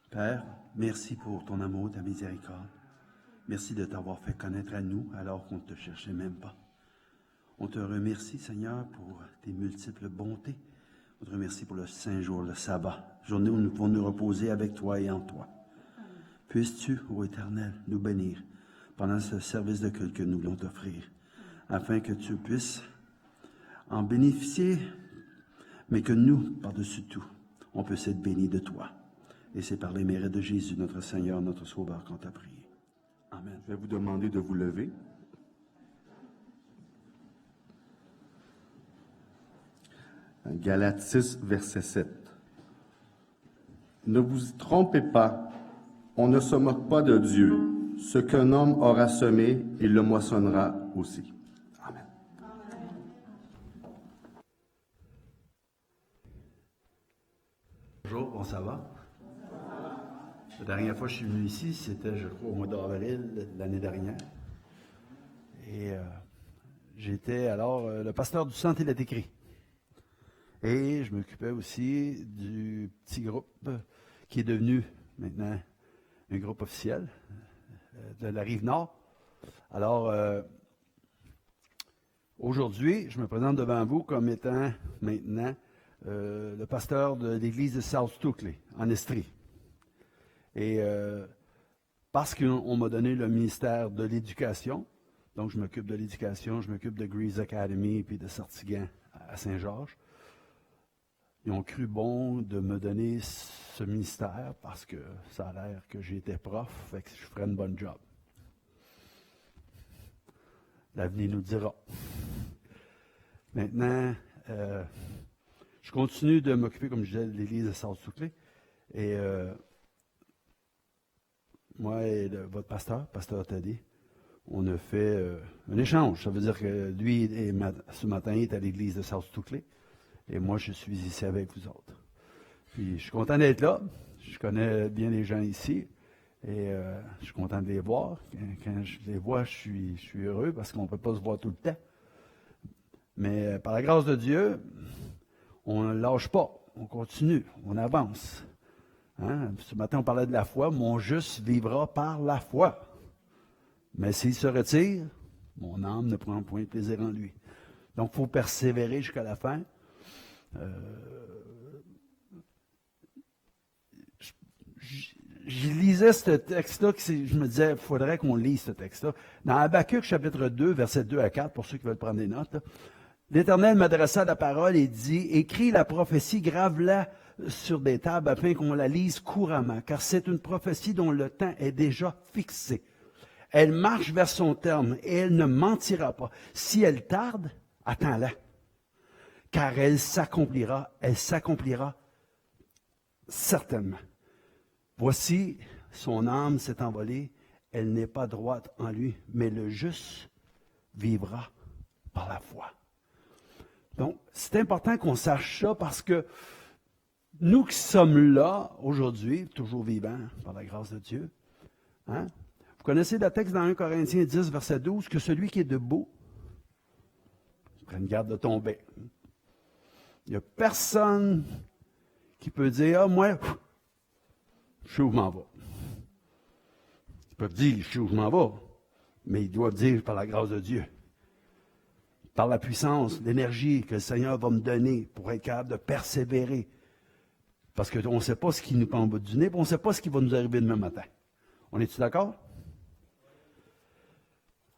Père, merci pour ton amour, ta miséricorde. Merci de t'avoir fait connaître à nous alors qu'on ne te cherchait même pas. On te remercie, Seigneur, pour tes multiples bontés. On te remercie pour le saint jour, le sabbat, journée où nous pouvons nous reposer avec toi et en toi. Puisses-tu, ô Éternel, nous bénir pendant ce service de culte que nous voulons t'offrir, afin que tu puisses en bénéficier, mais que nous, par-dessus tout, on puisse être bénis de toi. Et c'est par les mérites de Jésus, notre Seigneur, notre Sauveur, qu'on t'a prié. Amen. Je vais vous demander de vous lever. Galates 6, verset 7. Ne vous trompez pas, on ne se moque pas de Dieu. Ce qu'un homme aura semé, il le moissonnera aussi. Amen. Bonjour, bon, ça va? La dernière fois que je suis venu ici, c'était, je crois, au mois d'avril l'année dernière. Et j'étais alors le pasteur du Centre et la Décrit. Et je m'occupais aussi du petit groupe qui est devenu maintenant un groupe officiel de la Rive-Nord. Alors, aujourd'hui, je me présente devant vous comme étant maintenant le pasteur de l'église de South Stookley, en Estrie. Et parce qu'on m'a donné le ministère de l'éducation, donc je m'occupe de l'éducation, je m'occupe de Grease Academy puis de Sartigan à Saint-Georges. Ils ont cru bon de me donner ce ministère parce que ça a l'air que j'étais prof, fait que je ferais une bonne job. L'avenir nous dira. Maintenant, je continue de m'occuper, comme je disais, de l'église de South Stookley. Et moi et votre pasteur Teddy, on a fait un échange. Ça veut dire que lui, ce matin, il est à l'église de South Stookley. Et moi, je suis ici avec vous autres. Puis, je suis content d'être là. Je connais bien les gens ici. Et je suis content de les voir. Quand je les vois, je suis heureux parce qu'on ne peut pas se voir tout le temps. Mais par la grâce de Dieu, on ne lâche pas. On continue. On avance. Hein? Ce matin, on parlait de la foi. Mon juste vivra par la foi. Mais s'il se retire, mon âme ne prend point de plaisir en lui. Donc, il faut persévérer jusqu'à la fin. Je lisais ce texte-là, je me disais, il faudrait qu'on lise ce texte-là. Dans Habakkuk, chapitre 2, versets 2 à 4, pour ceux qui veulent prendre des notes, l'Éternel m'adressa la parole et dit, écris la prophétie, grave-la sur des tables afin qu'on la lise couramment, car c'est une prophétie dont le temps est déjà fixé. Elle marche vers son terme et elle ne mentira pas. Si elle tarde, attends-la, car elle s'accomplira certainement. Voici, son âme s'est envolée, elle n'est pas droite en lui, mais le juste vivra par la foi. Donc, c'est important qu'on sache ça parce que nous qui sommes là aujourd'hui, toujours vivants par la grâce de Dieu, hein? Vous connaissez le texte dans 1 Corinthiens 10, verset 12, que celui qui est debout prenne garde de tomber. Il n'y a personne qui peut dire, ah, moi, je sais où je m'en vais. Ils peuvent dire, je sais où je m'en vais, mais ils doivent dire par la grâce de Dieu. Par la puissance, l'énergie que le Seigneur va me donner pour être capable de persévérer. Parce qu'on ne sait pas ce qui nous prend au bout du nez, puis on ne sait pas ce qui va nous arriver demain matin. On est-tu d'accord?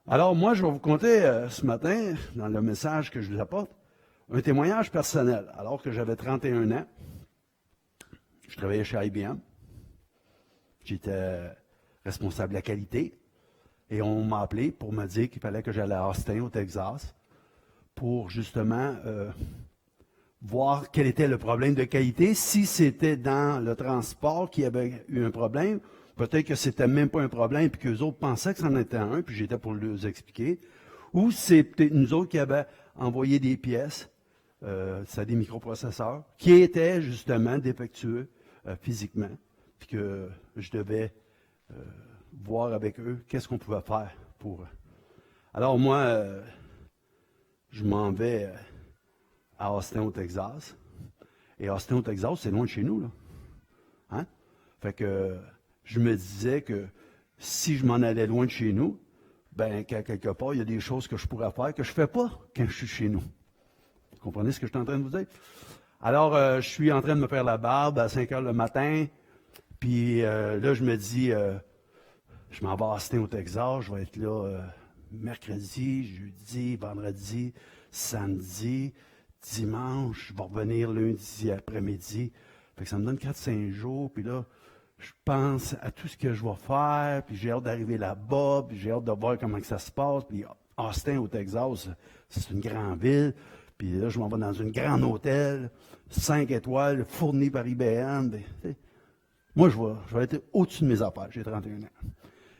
Alors moi, je vais vous conter ce matin, dans le message que je vous apporte, un témoignage personnel. Alors que j'avais 31 ans, je travaillais chez IBM. J'étais responsable de la qualité. Et on m'a appelé pour me dire qu'il fallait que j'allais à Austin, au Texas, pour justement voir quel était le problème de qualité. Si c'était dans le transport qu'il y avait eu un problème, peut-être que c'était même pas un problème, puis qu'eux autres pensaient que c'en était un, puis j'étais pour leur expliquer. Ou c'est peut-être nous autres qui avions envoyé des pièces, c'est des microprocesseurs, qui étaient justement défectueux physiquement, puis que je devais voir avec eux qu'est-ce qu'on pouvait faire pour eux. Alors moi, je m'en vais à Austin, au Texas. Et Austin, au Texas, c'est loin de chez nous, là. Hein? Fait que je me disais que si je m'en allais loin de chez nous, ben qu'à quelque part, il y a des choses que je pourrais faire que je ne fais pas quand je suis chez nous. Vous comprenez ce que je suis en train de vous dire? Alors, je suis en train de me faire la barbe à 5 heures le matin, puis là, je me dis, je m'en vais à Austin au Texas, je vais être là mercredi, jeudi, vendredi, samedi, dimanche, je vais revenir lundi après-midi. Fait que ça me donne 4-5 jours, puis là, je pense à tout ce que je vais faire, puis j'ai hâte d'arriver là-bas, puis j'ai hâte de voir comment que ça se passe. Puis Austin, au Texas, c'est une grande ville. Puis là, je m'en vais dans un grand hôtel, 5 étoiles, fourni par IBM. Moi, je vais être au-dessus de mes affaires. J'ai 31 ans.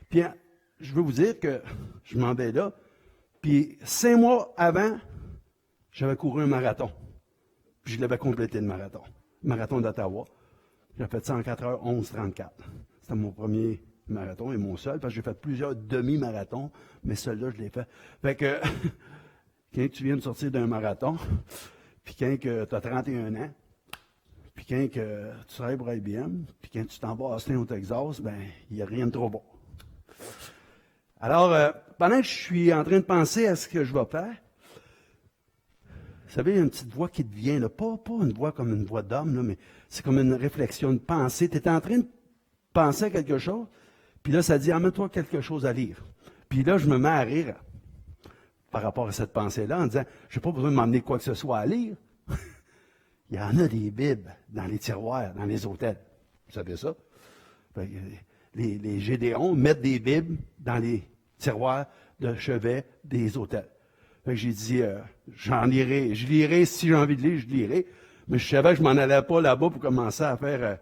Puis, je veux vous dire que je m'en vais là. Puis, 5 mois avant, j'avais couru un marathon. Puis, je l'avais complété, le marathon. Le marathon d'Ottawa. J'ai fait ça en 4 heures 11:34. C'était mon premier marathon et mon seul, parce que j'ai fait plusieurs demi-marathons, mais celui-là, je l'ai fait. Fait que, quand tu viens de sortir d'un marathon, puis quand tu as 31 ans, puis quand tu travailles pour IBM, puis quand tu t'en vas à Austin au Texas, ben, il n'y a rien de trop bon. Alors, pendant que je suis en train de penser à ce que je vais faire, vous savez, il y a une petite voix qui te vient, là, pas une voix comme une voix d'homme, là, mais c'est comme une réflexion, une pensée. Tu es en train de penser à quelque chose, puis là, ça dit, amène-toi quelque chose à lire. Puis là, je me mets à rire par rapport à cette pensée-là, en disant, je n'ai pas besoin de m'emmener quoi que ce soit à lire. Il y en a des Bibles dans les tiroirs, dans les hôtels. Vous savez ça? Les Gédéons mettent des Bibles dans les tiroirs de chevet des hôtels. J'ai dit, je lirai, si j'ai envie de lire, je lirai. Mais je savais que je m'en allais pas là-bas pour commencer à faire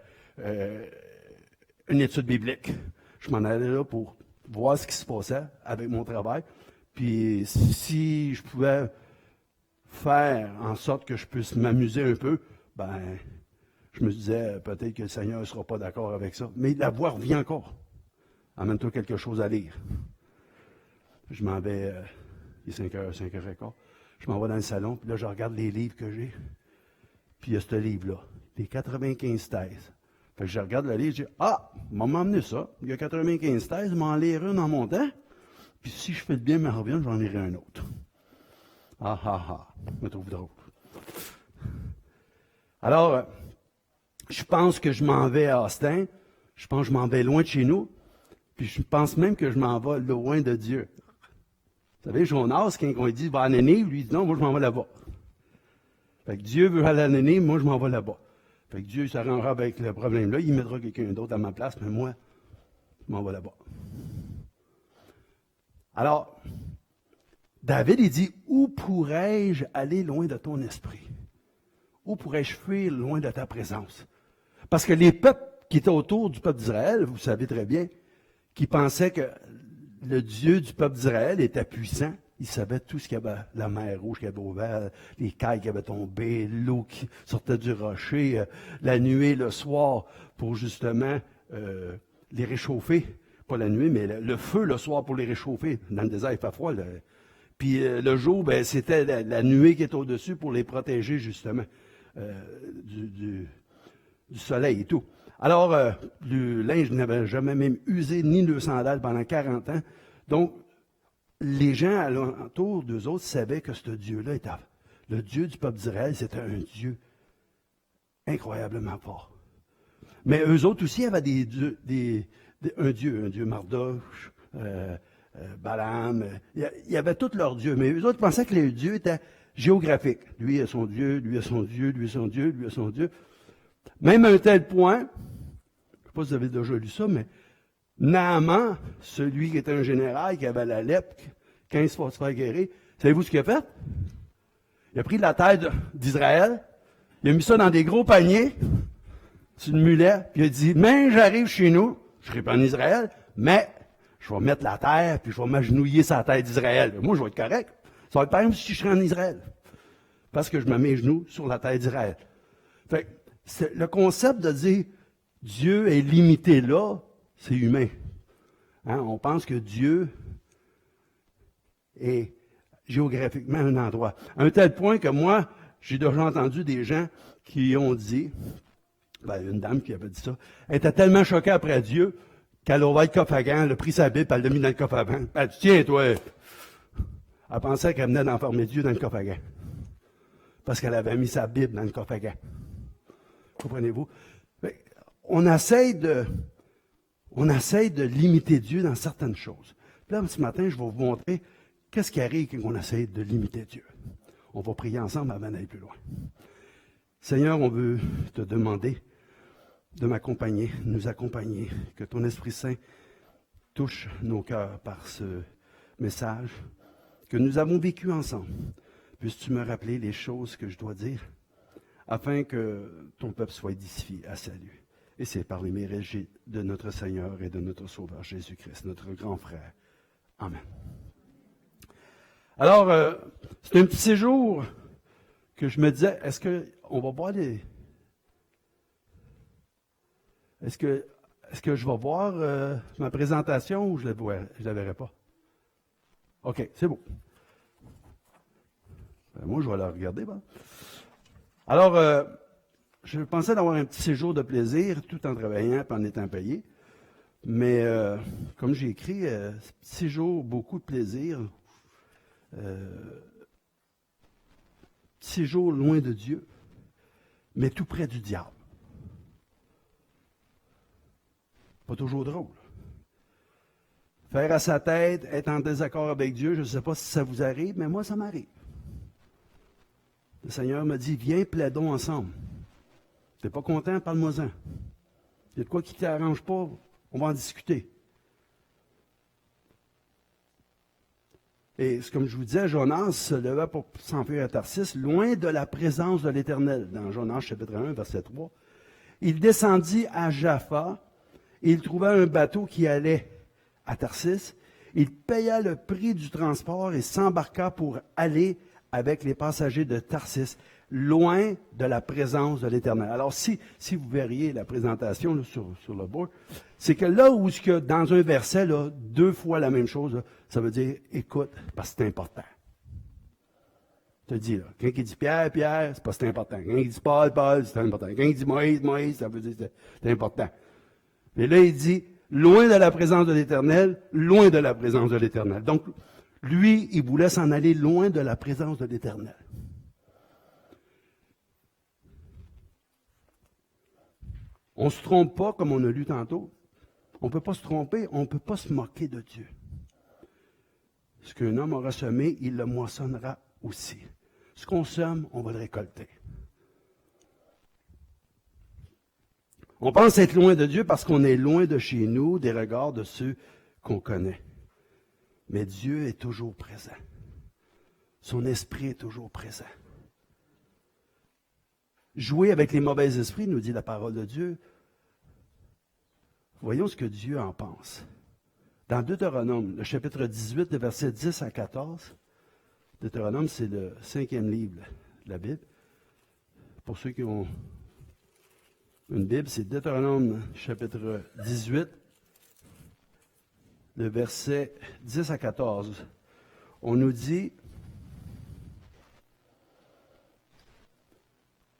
une étude biblique. Je m'en allais là pour voir ce qui se passait avec mon travail. Puis si je pouvais faire en sorte que je puisse m'amuser un peu, ben, je me disais peut-être que le Seigneur ne sera pas d'accord avec ça. Mais la voix revient encore. Amène-toi quelque chose à lire. Je m'en vais, il est 5 heures, 5h15. Je m'en vais dans le salon, puis là, je regarde les livres que j'ai. Puis il y a ce livre-là, les 95 thèses. Fait que je regarde le livre, je dis, m'a emmené ça. Il y a 95 thèses, m'en lire une en mon temps. Puis si je fais le bien, me revient, j'en lirai un autre. Je me trouve drôle. Alors, je pense que je m'en vais à Austin. Je pense que je m'en vais loin de chez nous. Puis je pense même que je m'en vais loin de Dieu. Vous savez, Jonas, quand on lui dit, va à Nénive, lui dit, non, moi je m'en vais là-bas. Fait que Dieu veut aller à Nénive, moi je m'en vais là-bas. Fait que Dieu s'arrangera avec le problème-là, il mettra quelqu'un d'autre à ma place, mais moi, je m'en vais là-bas. Alors, David, il dit, où pourrais-je aller loin de ton esprit? Où pourrais-je fuir loin de ta présence? Parce que les peuples qui étaient autour du peuple d'Israël, vous savez très bien, qui pensaient que le Dieu du peuple d'Israël était puissant. Il savait tout ce qu'il y avait, la mer rouge qui avait ouvert, les cailles qui avaient tombé, l'eau qui sortait du rocher, la nuée le soir pour justement les réchauffer. Pas la nuée, mais le feu le soir pour les réchauffer. Dans le désert, il fait froid. Puis le jour, ben, c'était la nuée qui était au-dessus pour les protéger justement du soleil et tout. Alors, le linge n'avait jamais même usé ni de sandales pendant 40 ans. Donc, les gens alentour d'eux autres savaient que ce Dieu-là était le Dieu du peuple d'Israël, c'était un Dieu incroyablement fort. Mais eux autres aussi avaient un Dieu Marduk, Balaam. Il y avait tous leurs dieux, mais eux autres pensaient que les dieux étaient géographiques. Lui a son Dieu, lui a son Dieu, lui a son Dieu, lui a son Dieu. Même à un tel point, je ne sais pas si vous avez déjà lu ça, mais Naaman, celui qui était un général, qui avait la lèpre, quand il se fait se faire guérir, savez-vous ce qu'il a fait? Il a pris de la terre d'Israël, il a mis ça dans des gros paniers, sur une mulet, puis il a dit, mais j'arrive chez nous, je ne serai pas en Israël, mais je vais mettre la terre, puis je vais m'agenouiller sur la terre d'Israël. Moi, je vais être correct. Ça va être pareil si je serais en Israël. Parce que je me mets les genoux sur la terre d'Israël. Fait que le concept de dire Dieu est limité là, c'est humain. Hein? On pense que Dieu est géographiquement un endroit. À un tel point que moi, j'ai déjà entendu des gens qui ont dit une dame qui avait dit ça, elle était tellement choquée après Dieu qu'elle a ouvert le coffre à gants, elle a pris sa Bible, elle l'a mis dans le coffre à gants. Elle a dit, tiens, toi, elle pensait qu'elle venait d'enfermer Dieu dans le coffre à gants. Parce qu'elle avait mis sa Bible dans le coffre à gants. Comprenez-vous? On essaye de limiter Dieu dans certaines choses. Puis là, ce matin, je vais vous montrer qu'est-ce qui arrive quand on essaie de limiter Dieu. On va prier ensemble avant d'aller plus loin. Seigneur, on veut te demander de m'accompagner, de nous accompagner, que ton Esprit Saint touche nos cœurs par ce message que nous avons vécu ensemble. Puisses-tu me rappeler les choses que je dois dire afin que ton peuple soit édifié à salut. Et c'est par les mérites de notre Seigneur et de notre Sauveur Jésus-Christ, notre grand frère. Amen. Alors, c'est un petit séjour que je me disais, est-ce qu'on va voir les... Est-ce que je vais voir ma présentation ou je ne la verrai pas? OK, c'est beau. Moi, je vais la regarder. Bon. Alors, je pensais d'avoir un petit séjour de plaisir tout en travaillant et en étant payé. Mais comme j'ai écrit, petit séjour, beaucoup de plaisir. Petit séjour loin de Dieu, mais tout près du diable. Pas toujours drôle. Faire à sa tête, être en désaccord avec Dieu, je ne sais pas si ça vous arrive, mais moi, ça m'arrive. Le Seigneur m'a dit, viens, plaidons ensemble. Tu n'es pas content, parle-moi-en. Il y a de quoi qui ne t'arrange pas, on va en discuter. Et comme je vous disais, Jonas se leva pour s'enfuir à Tarsis, loin de la présence de l'Éternel. Dans Jonas chapitre 1, verset 3. Il descendit à Jaffa, et il trouva un bateau qui allait à Tarsis. Il paya le prix du transport et s'embarqua pour aller avec les passagers de Tarsis, loin de la présence de l'Éternel. Alors, si vous verriez la présentation là, sur le board, c'est que là où dans un verset, là, 2 fois la même chose, là, ça veut dire écoute, parce que c'est important. Je te dis, là, quand il dit Pierre, Pierre, c'est parce que c'est important. Quand il dit Paul, Paul, c'est important. Quand il dit Moïse, Moïse, ça veut dire que c'est important. Et là, il dit loin de la présence de l'Éternel, loin de la présence de l'Éternel. Donc, lui, il voulait s'en aller loin de la présence de l'Éternel. On ne se trompe pas, comme on a lu tantôt. On ne peut pas se tromper, on ne peut pas se moquer de Dieu. Ce qu'un homme aura semé, il le moissonnera aussi. Ce qu'on sème, on va le récolter. On pense être loin de Dieu parce qu'on est loin de chez nous, des regards de ceux qu'on connaît. Mais Dieu est toujours présent. Son esprit est toujours présent. Jouer avec les mauvais esprits, nous dit la parole de Dieu. Voyons ce que Dieu en pense. Dans Deutéronome, le chapitre 18, le verset 10 à 14, Deutéronome, c'est le 5e livre de la Bible. Pour ceux qui ont une Bible, c'est Deutéronome, chapitre 18, le verset 10 à 14. On nous dit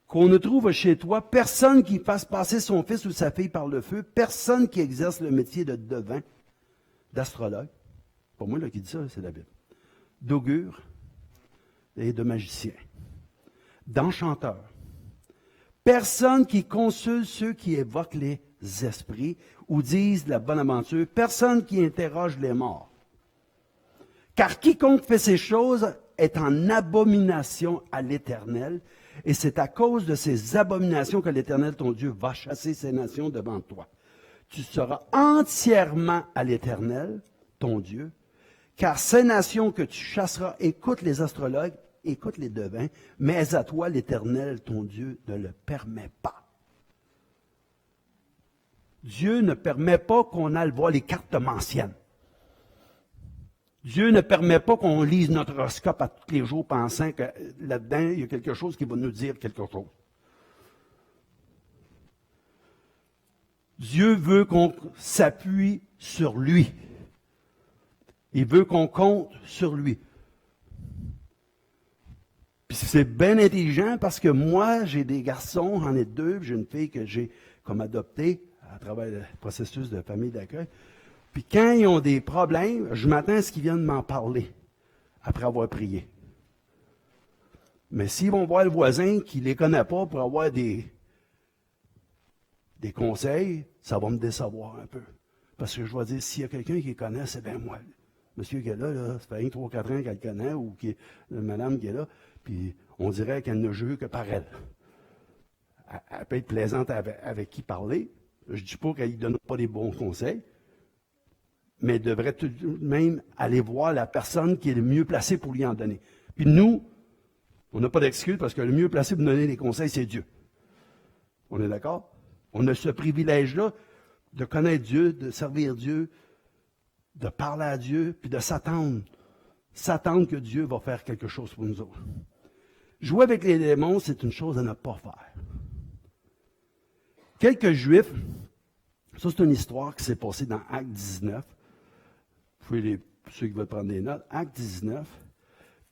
qu'on ne trouve chez toi personne qui fasse passer son fils ou sa fille par le feu, personne qui exerce le métier de devin, d'astrologue. Pour moi, là, qui dit ça, c'est la Bible. D'augure et de magicien, d'enchanteur. Personne qui consulte ceux qui évoquent les esprits ou disent la bonne aventure. Personne qui interroge les morts. Car quiconque fait ces choses est en abomination à l'Éternel, et c'est à cause de ces abominations que l'Éternel, ton Dieu, va chasser ces nations devant toi. Tu seras entièrement à l'Éternel, ton Dieu, car ces nations que tu chasseras écoutent les astrologues, écoutent les devins, mais à toi, l'Éternel, ton Dieu, ne le permet pas. Dieu ne permet pas qu'on aille voir les cartes manciennes. Dieu ne permet pas qu'on lise notre horoscope à tous les jours pensant que là-dedans, il y a quelque chose qui va nous dire quelque chose. Dieu veut qu'on s'appuie sur lui. Il veut qu'on compte sur lui. Puis Puis c'est bien intelligent parce que moi, j'ai des garçons, j'en ai deux, puis j'ai une fille que j'ai comme adoptée à travers le processus de famille d'accueil. Puis quand ils ont des problèmes, je m'attends à ce qu'ils viennent m'en parler après avoir prié. Mais s'ils vont voir le voisin qui ne les connaît pas pour avoir des conseils, ça va me décevoir un peu. Parce que je vais dire, s'il y a quelqu'un qui les connaît, c'est bien moi. Monsieur qui est là, ça fait 3-4 ans qu'elle le connaît, ou madame qui est là, puis on dirait qu'elle ne joue que par elle. Elle peut être plaisante avec qui parler. Je ne dis pas qu'elle ne donne pas des bons conseils, mais elle devrait tout de même aller voir la personne qui est le mieux placée pour lui en donner. Puis nous, on n'a pas d'excuse parce que le mieux placé pour donner des conseils, c'est Dieu. On est d'accord? On a ce privilège-là de connaître Dieu, de servir Dieu, de parler à Dieu, puis de s'attendre. S'attendre que Dieu va faire quelque chose pour nous autres. Jouer avec les démons, c'est une chose à ne pas faire. Quelques Juifs, ça c'est une histoire qui s'est passée dans Acte 19. Vous pouvez ceux qui veulent prendre des notes, Acte 19.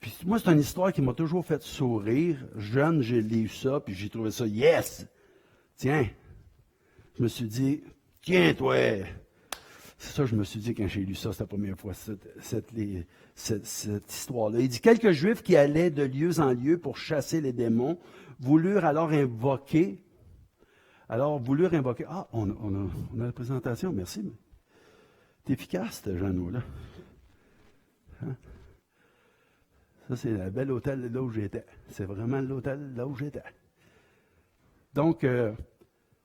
Puis moi, c'est une histoire qui m'a toujours fait sourire. Jeune, j'ai lu ça, puis j'ai trouvé ça, yes! Tiens! Je me suis dit, tiens, toi! C'est ça que je me suis dit quand j'ai lu ça, c'était la première fois, cette histoire-là. Il dit, quelques Juifs qui allaient de lieu en lieu pour chasser les démons voulurent alors invoquer. Ah, on a la présentation, merci. T'es efficace, ce Jeannot-là. Hein? Ça, c'est le bel hôtel là où j'étais. C'est vraiment l'hôtel là où j'étais. Donc,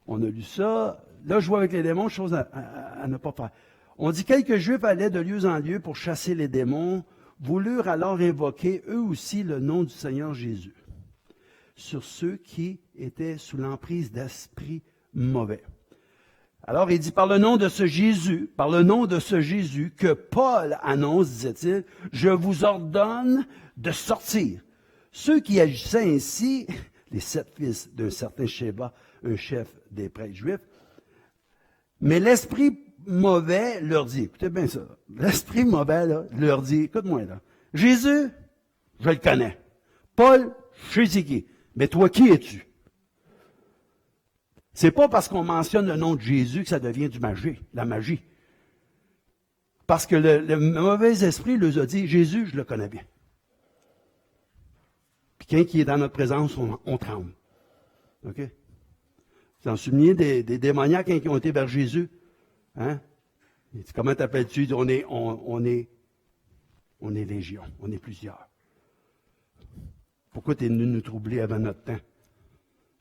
on a lu ça. Là, je vois avec les démons, chose à ne pas faire. On dit, quelques Juifs allaient de lieu en lieu pour chasser les démons, voulurent alors invoquer eux aussi le nom du Seigneur Jésus sur ceux qui étaient sous l'emprise d'esprits mauvais. Alors, il dit, par le nom de ce Jésus que Paul annonce, disait-il, je vous ordonne de sortir. Ceux qui agissaient ainsi, les 7 fils d'un certain Sheba, un chef des prêtres juifs, mais l'esprit mauvais leur dit, écoutez bien ça, l'esprit mauvais là, leur dit, écoute-moi là, Jésus, je le connais. Paul, je sais qui. Mais toi, qui es-tu? C'est pas parce qu'on mentionne le nom de Jésus que ça devient la magie. Parce que le mauvais esprit leur a dit, Jésus, je le connais bien. Puis quand il est dans notre présence, on tremble. OK? Vous en souvenez des démoniaques qui ont été vers Jésus? Hein? Il dit, comment t'appelles-tu? Il dit, on est légion, on est plusieurs. Pourquoi tu es venu nous troubler avant notre temps?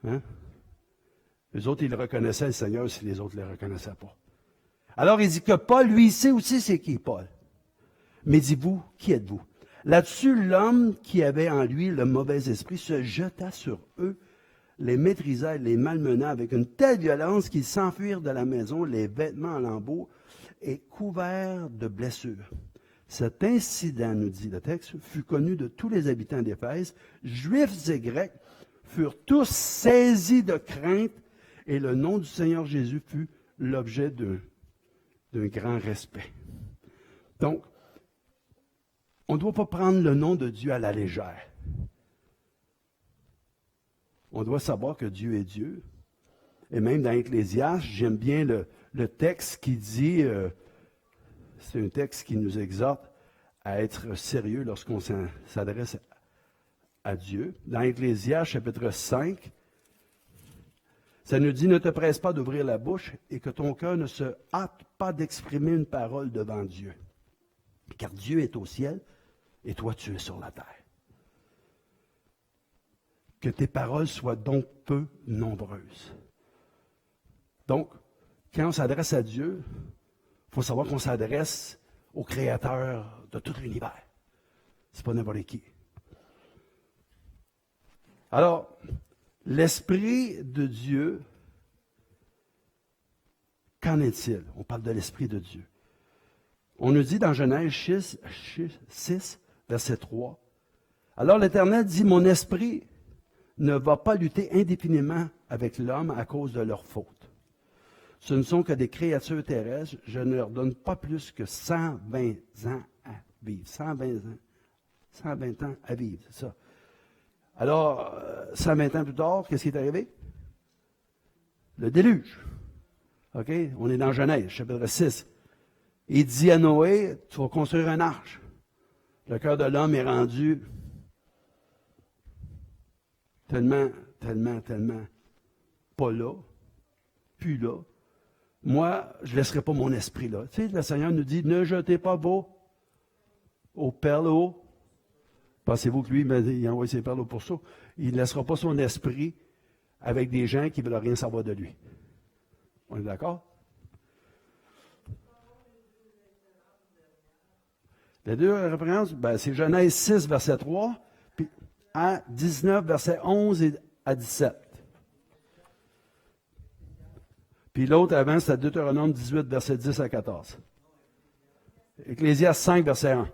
Hein? Les autres, ils le reconnaissaient, le Seigneur, si les autres ne le reconnaissaient pas. Alors, il dit que Paul, lui, il sait aussi c'est qui Paul. Mais dites-vous, qui êtes-vous? Là-dessus, l'homme qui avait en lui le mauvais esprit se jeta sur eux, les maîtrisa et les malmena avec une telle violence qu'ils s'enfuirent de la maison, les vêtements en lambeaux et couverts de blessures. Cet incident, nous dit le texte, fut connu de tous les habitants d'Éphèse, juifs et grecs, furent tous saisis de crainte, et le nom du Seigneur Jésus fut l'objet d'un grand respect. Donc, on ne doit pas prendre le nom de Dieu à la légère. On doit savoir que Dieu est Dieu. Et même dans Ecclésiaste, j'aime bien le texte qui dit, c'est un texte qui nous exhorte à être sérieux lorsqu'on s'adresse à Dieu. Dans Ecclésiaste, chapitre 5, ça nous dit, ne te presse pas d'ouvrir la bouche et que ton cœur ne se hâte pas d'exprimer une parole devant Dieu. Car Dieu est au ciel et toi tu es sur la terre. Que tes paroles soient donc peu nombreuses. Donc, quand on s'adresse à Dieu, il faut savoir qu'on s'adresse au Créateur de tout l'univers. C'est pas n'importe qui. Alors, l'Esprit de Dieu, qu'en est-il? On parle de l'Esprit de Dieu. On nous dit dans Genèse 6, verset 3, « Alors l'Éternel dit, mon esprit ne va pas lutter indéfiniment avec l'homme à cause de leur faute. Ce ne sont que des créatures terrestres, je ne leur donne pas plus que 120 ans à vivre. 120 ans à vivre, c'est ça. Alors, 120 ans plus tard, qu'est-ce qui est arrivé? Le déluge. OK? On est dans Genèse, chapitre 6. Il dit à Noé, tu vas construire un arche. Le cœur de l'homme est rendu tellement pas là, plus là. Moi, je ne laisserai pas mon esprit là. Tu sais, le Seigneur nous dit, ne jetez pas aux perles haut. Pensez-vous que lui, il a envoyé ses perles au pourceau? Il ne laissera pas son esprit avec des gens qui ne veulent rien savoir de lui. On est d'accord? Les deux références, c'est Genèse 6, verset 3, puis à 19, verset 11 et à 17. Puis l'autre avant, c'est Deutéronome 18, verset 10 à 14. Ecclésiaste 5, verset 1.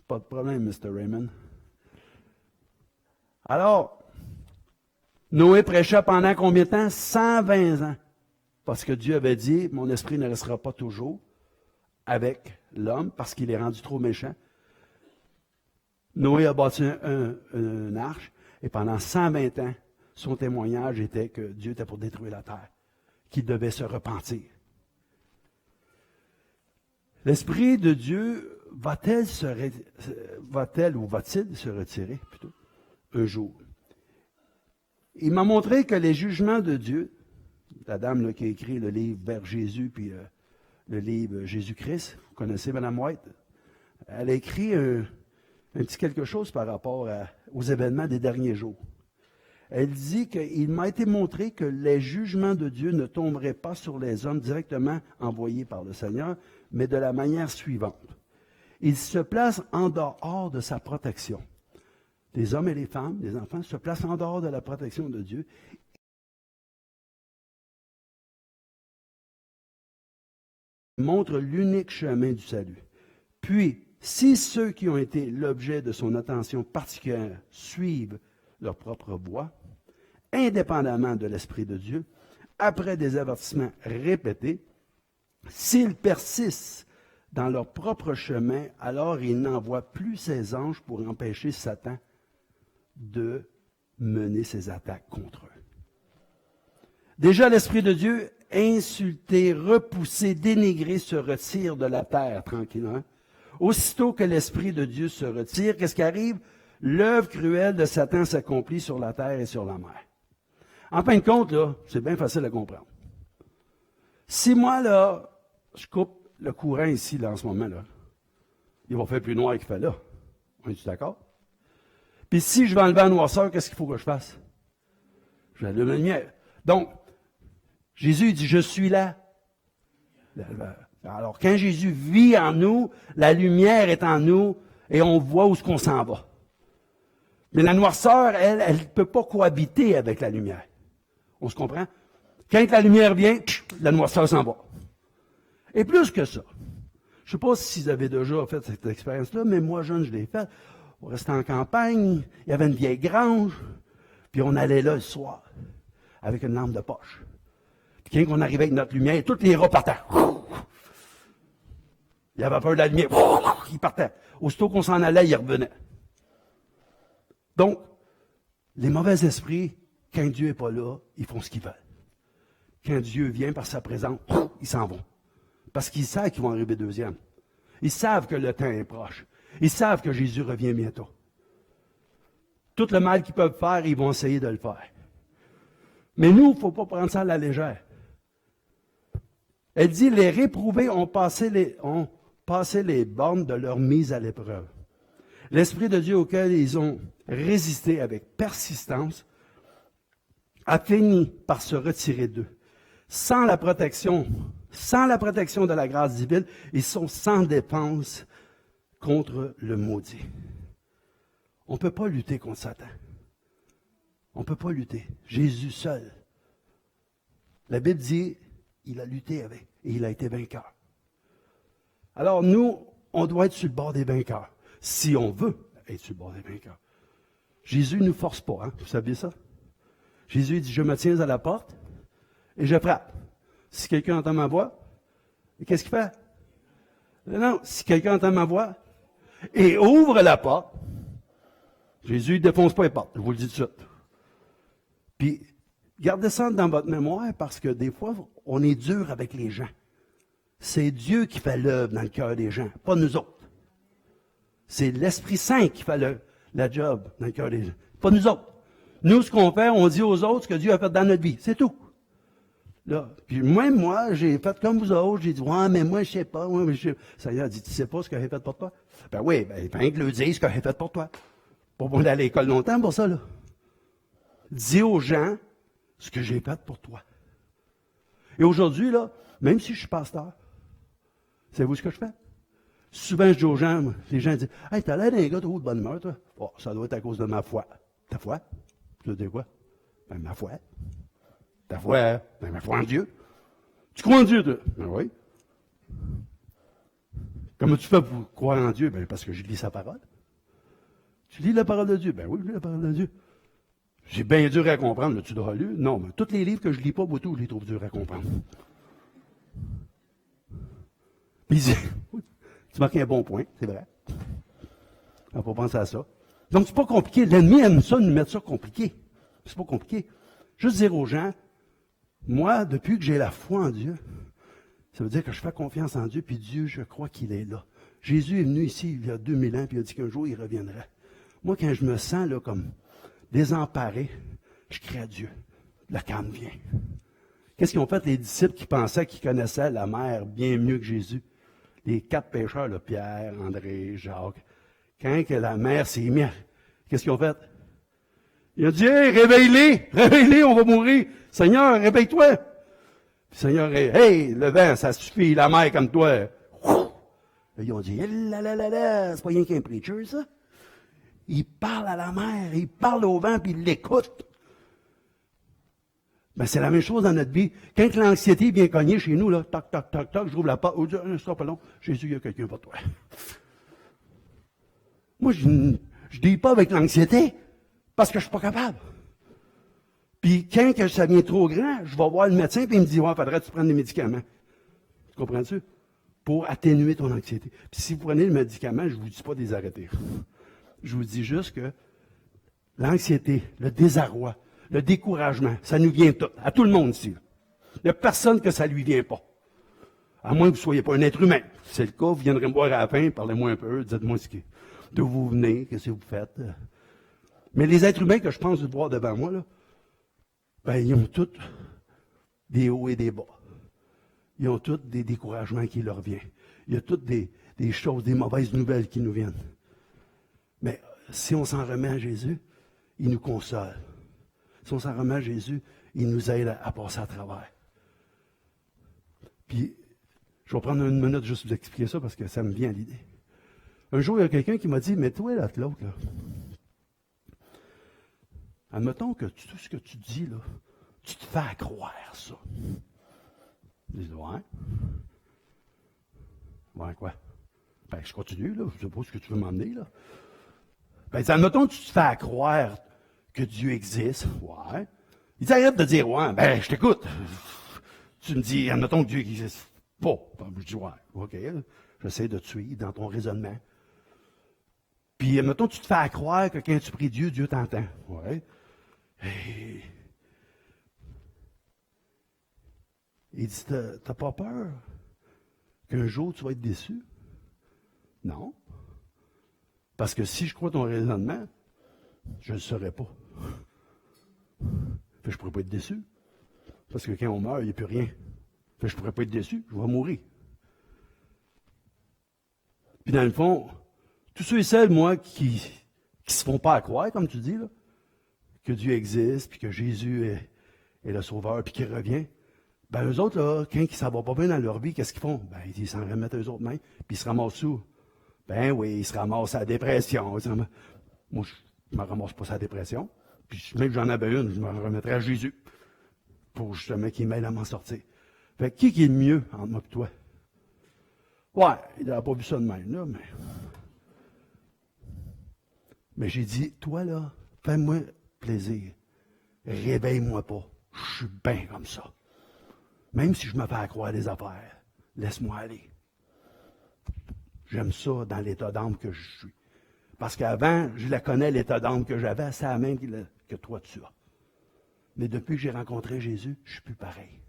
Pas de problème, Mr. Raymond. Alors, Noé prêcha pendant combien de temps? 120 ans. Parce que Dieu avait dit, mon esprit ne restera pas toujours avec l'homme, parce qu'il est rendu trop méchant. Noé a bâti une arche, et pendant 120 ans, son témoignage était que Dieu était pour détruire la terre, qu'il devait se repentir. L'Esprit de Dieu va-t-il se retirer plutôt un jour? Il m'a montré que les jugements de Dieu, la dame là, qui a écrit le livre Vers Jésus, puis le livre Jésus-Christ, vous connaissez Mme White, elle a écrit un petit quelque chose par rapport aux événements des derniers jours. Elle dit qu'il m'a été montré que les jugements de Dieu ne tomberaient pas sur les hommes directement envoyés par le Seigneur, mais de la manière suivante. Ils se placent en dehors de sa protection. Les hommes et les femmes, les enfants, se placent en dehors de la protection de Dieu. Ils montrent l'unique chemin du salut. Puis, si ceux qui ont été l'objet de son attention particulière suivent leur propre voie, indépendamment de l'Esprit de Dieu, après des avertissements répétés, s'ils persistent dans leur propre chemin, alors il n'envoie plus ses anges pour empêcher Satan de mener ses attaques contre eux. Déjà, l'Esprit de Dieu, insulté, repoussé, dénigré, se retire de la terre tranquillement. Aussitôt que l'Esprit de Dieu se retire, qu'est-ce qui arrive? L'œuvre cruelle de Satan s'accomplit sur la terre et sur la mer. En fin de compte, là, c'est bien facile à comprendre. Si moi, là, je coupe le courant ici, là, en ce moment, là, il va faire plus noir qu'il fait là. On est-tu d'accord? Puis si je vais enlever la noirceur, qu'est-ce qu'il faut que je fasse? Je vais allumer la lumière. Donc, Jésus dit, je suis là. Alors, quand Jésus vit en nous, la lumière est en nous et on voit où est-ce qu'on s'en va. Mais la noirceur, elle ne peut pas cohabiter avec la lumière. On se comprend? Quand la lumière vient, la noirceur s'en va. Et plus que ça, je ne sais pas si vous avez déjà fait cette expérience-là, mais moi, jeune, je l'ai faite. On restait en campagne, il y avait une vieille grange, puis on allait là le soir, avec une lampe de poche. Puis quand on arrivait avec notre lumière, tous les rats partaient. Il avait peur de la lumière, il partait. Aussitôt qu'on s'en allait, il revenait. Donc, les mauvais esprits, quand Dieu n'est pas là, ils font ce qu'ils veulent. Quand Dieu vient par sa présence, ils s'en vont. Parce qu'ils savent qu'ils vont arriver deuxième. Ils savent que le temps est proche. Ils savent que Jésus revient bientôt. Tout le mal qu'ils peuvent faire, ils vont essayer de le faire. Mais nous, il ne faut pas prendre ça à la légère. Elle dit, les réprouvés ont passé les bornes de leur mise à l'épreuve. L'Esprit de Dieu auquel ils ont résisté avec persistance a fini par se retirer d'eux. Sans la protection de la grâce divine, ils sont sans défense contre le maudit. On ne peut pas lutter contre Satan. On ne peut pas lutter. Jésus seul. La Bible dit, il a lutté avec et il a été vainqueur. Alors nous, on doit être sur le bord des vainqueurs. Si on veut être sur le bord des vainqueurs. Jésus ne nous force pas, hein? Vous saviez ça? Jésus dit, je me tiens à la porte et je frappe. Si quelqu'un entend ma voix, qu'est-ce qu'il fait? Non, si quelqu'un entend ma voix et ouvre la porte, Jésus ne défonce pas les portes, je vous le dis tout de suite. Puis, gardez ça dans votre mémoire parce que des fois, on est dur avec les gens. C'est Dieu qui fait l'œuvre dans le cœur des gens, pas nous autres. C'est l'Esprit Saint qui fait la job dans le cœur des gens, pas nous autres. Nous, ce qu'on fait, on dit aux autres ce que Dieu a fait dans notre vie, c'est tout. Là, puis même moi, j'ai fait comme vous autres, j'ai dit, ouais, mais moi, je sais pas, ouais, mais je sais. Seigneur a dit, tu sais pas ce que j'ai fait pour toi? Ben oui, ben, il fallait que le dise ce que j'ai fait pour toi. Pas pour aller à l'école longtemps pour ça, là. Dis aux gens ce que j'ai fait pour toi. Et aujourd'hui, là, même si je suis pasteur, savez-vous ce que je fais? Souvent, je dis aux gens, les gens disent, hey, t'as l'air d'un gars trop de bonne humeur, toi. Oh, ça doit être à cause de ma foi. Ta foi? Tu veux dire quoi? Ben, ma foi. Ta foi, hein? Ben, ma foi en Dieu. Tu crois en Dieu, toi? Ben oui. Comment tu fais pour croire en Dieu? Ben, parce que je lis sa parole. Tu lis la parole de Dieu? Ben oui, je lis la parole de Dieu. J'ai bien dur à comprendre, là, tu dois lire. Non, mais tous les livres que je lis pas, beaucoup, je les trouve durs à comprendre. Puis, tu marques un bon point, c'est vrai. On va pas penser à ça. Donc, c'est pas compliqué. L'ennemi aime ça, nous mettre ça compliqué. C'est pas compliqué. Juste dire aux gens, moi, depuis que j'ai la foi en Dieu, ça veut dire que je fais confiance en Dieu, puis Dieu, je crois qu'il est là. Jésus est venu ici il y a 2000 ans, puis il a dit qu'un jour, il reviendrait. Moi, quand je me sens là comme désemparé, je crie à Dieu. Le calme vient. Qu'est-ce qu'ils ont fait les disciples qui pensaient qu'ils connaissaient la mer bien mieux que Jésus? Les 4 pécheurs, là, Pierre, André, Jacques. Quand que la mer s'est mise, qu'est-ce qu'ils ont fait? Ils ont dit, hey, réveille-les, on va mourir. Seigneur, réveille-toi. Puis le Seigneur, hey, le vent, ça suffit, la mer comme toi. Ils ont dit, c'est pas rien qu'un preacher, ça. Il parle à la mer, il parle au vent, puis il l'écoute. Ben, c'est la même chose dans notre vie. Quand l'anxiété vient cogner chez nous, là, toc, toc, toc, toc, j'ouvre la porte, oh, Dieu, ça pas long, Jésus, il y a quelqu'un pour toi. Moi, je ne dis pas avec l'anxiété, parce que je suis pas capable. Puis quand que ça devient trop grand, je vais voir le médecin, puis il me dit, ouais, faudrait que tu prennes des médicaments. Tu comprends-tu? Pour atténuer ton anxiété. Puis si vous prenez le médicament, je ne vous dis pas de les arrêter. Je vous dis juste que l'anxiété, le désarroi, le découragement, ça nous vient à tout le monde ici. Il n'y a personne que ça ne lui vient pas. À moins que vous ne soyez pas un être humain. Si c'est le cas, vous viendrez me voir à la fin, parlez-moi un peu, dites-moi d'où vous venez, qu'est-ce que vous faites. Mais les êtres humains que je pense de voir devant moi, là, ben, ils ont tous des hauts et des bas. Ils ont tous des découragements qui leur viennent. Il y a toutes des choses, des mauvaises nouvelles qui nous viennent. Mais si on s'en remet à Jésus, il nous console. Si on s'en remet à Jésus, il nous aide à passer à travers. Puis, je vais prendre une minute juste pour vous expliquer ça parce que ça me vient à l'idée. Un jour, il y a quelqu'un qui m'a dit, mais toi, là, l'autre, là, admettons que tout ce que tu dis, là, tu te fais croire ça. Je dis, ouais. Ouais, quoi? Ben, je continue, là. Je sais pas ce que tu veux m'emmener, là. Ben, admettons que tu te fais croire que Dieu existe. Ouais. Il dit, arrête de dire, ouais. Ben, je t'écoute. Tu me dis, admettons que Dieu n'existe pas. Ben, je dis, ouais. OK. J'essaie de te suivre dans ton raisonnement. Puis, admettons que tu te fais croire que quand tu pries Dieu, Dieu t'entend. Ouais. Hey. Il dit, t'as pas peur qu'un jour tu vas être déçu? Non. Parce que si je crois ton raisonnement, je ne le saurais pas. Je ne pourrais pas être déçu. Parce que quand on meurt, il n'y a plus rien. Je ne pourrais pas être déçu, je vais mourir. Puis dans le fond, tous ceux et celles, moi, qui ne se font pas à croire, comme tu dis, là, que Dieu existe, puis que Jésus est le Sauveur, puis qu'il revient, ben eux autres, là, quand ça ne va pas bien dans leur vie, qu'est-ce qu'ils font? Ben, ils s'en remettent eux autres mêmes, puis ils se ramassent où? Ben oui, ils se ramassent à la dépression. Moi, je ne me ramasse pas à la dépression. Puis même que j'en avais une, je me remettrais à Jésus. Pour justement qu'il m'aide à m'en sortir. Fait que qui est le mieux entre moi et toi? Ouais, il n'a pas vu ça de même, là, mais j'ai dit, toi, là, fais-moi plaisir. Réveille-moi pas. Je suis bien comme ça. Même si je me fais accroire des affaires, laisse-moi aller. J'aime ça dans l'état d'âme que je suis. Parce qu'avant, je la connais, l'état d'âme que j'avais, c'est la même que toi tu as. Mais depuis que j'ai rencontré Jésus, je ne suis plus pareil.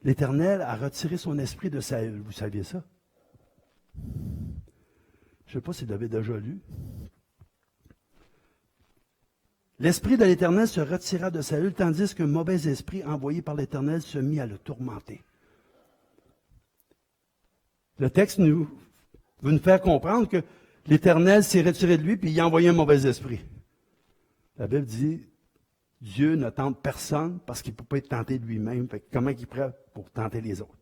L'Éternel a retiré son esprit de Saül. Vous saviez ça? Je ne sais pas si vous l'avez déjà lu. L'esprit de l'Éternel se retira de Saül, tandis qu'un mauvais esprit envoyé par l'Éternel se mit à le tourmenter. Le texte veut nous faire comprendre que l'Éternel s'est retiré de lui, puis il a envoyé un mauvais esprit. La Bible dit, Dieu ne tente personne parce qu'il ne peut pas être tenté de lui-même. Fait que comment il est prêt pour tenter les autres?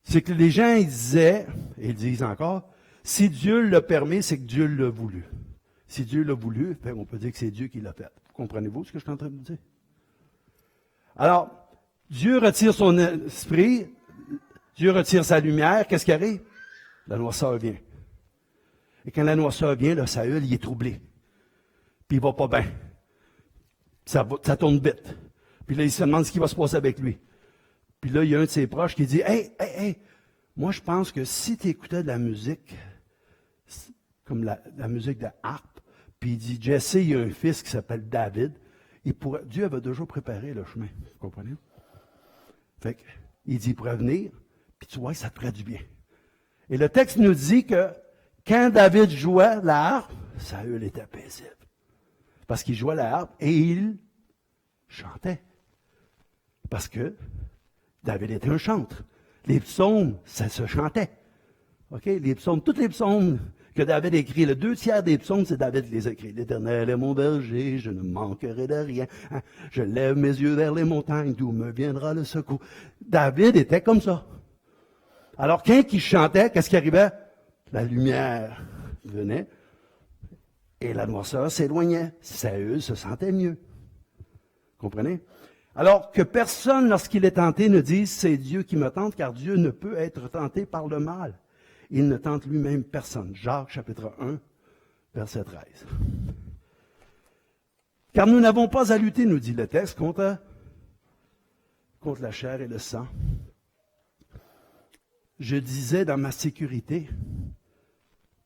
C'est que les gens ils disaient, et ils disent encore, si Dieu le permet, c'est que Dieu l'a voulu. Si Dieu l'a voulu, on peut dire que c'est Dieu qui l'a fait. Comprenez-vous ce que je suis en train de vous dire? Alors, Dieu retire son esprit, Dieu retire sa lumière, qu'est-ce qui arrive? La noirceur vient. Et quand la noirceur vient, le Saül, il est troublé. Puis il va pas bien. Ça tourne vite. Puis là, il se demande ce qui va se passer avec lui. Puis là, il y a un de ses proches qui dit, hey, moi je pense que si tu écoutais de la musique, comme la musique de harpe, puis il dit, Jesse, il y a un fils qui s'appelle David, Dieu avait déjà préparé le chemin, vous comprenez? Fait que, il dit, il pourrait venir, puis tu vois, ça te ferait du bien. Et le texte nous dit que quand David jouait la harpe, Saül était paisible. Parce qu'il jouait la harpe et il chantait. Parce que David était un chantre. Les psaumes, ça se chantait. OK? Les psaumes, tous les psaumes que David écrit, le 2/3 des psaumes, c'est David qui les écrit. L'Éternel est mon berger, je ne manquerai de rien. Hein? Je lève mes yeux vers les montagnes, d'où me viendra le secours. David était comme ça. Alors, quand il chantait, qu'est-ce qui arrivait? La lumière venait et la noirceur s'éloignait. Saül se sentait mieux. Comprenez? Alors que personne, lorsqu'il est tenté, ne dise « c'est Dieu qui me tente », car Dieu ne peut être tenté par le mal. Il ne tente lui-même personne. Jacques, chapitre 1, verset 13. Car nous n'avons pas à lutter, nous dit le texte, contre la chair et le sang. Je disais dans ma sécurité,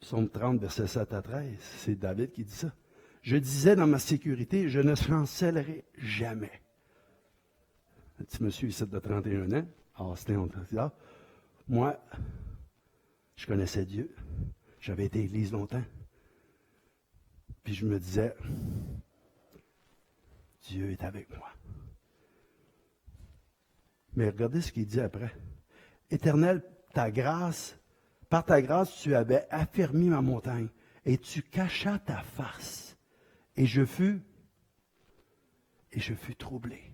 Psaume 30, verset 7 à 13, c'est David qui dit ça. Je disais dans ma sécurité, je ne chancellerai jamais. Un petit monsieur ici de 31 ans, Austin, moi, je connaissais Dieu. J'avais été à l'église longtemps. Puis je me disais, Dieu est avec moi. Mais regardez ce qu'il dit après. Éternel, par ta grâce, tu avais affermi ma montagne et tu cachas ta face. Et je fus troublé.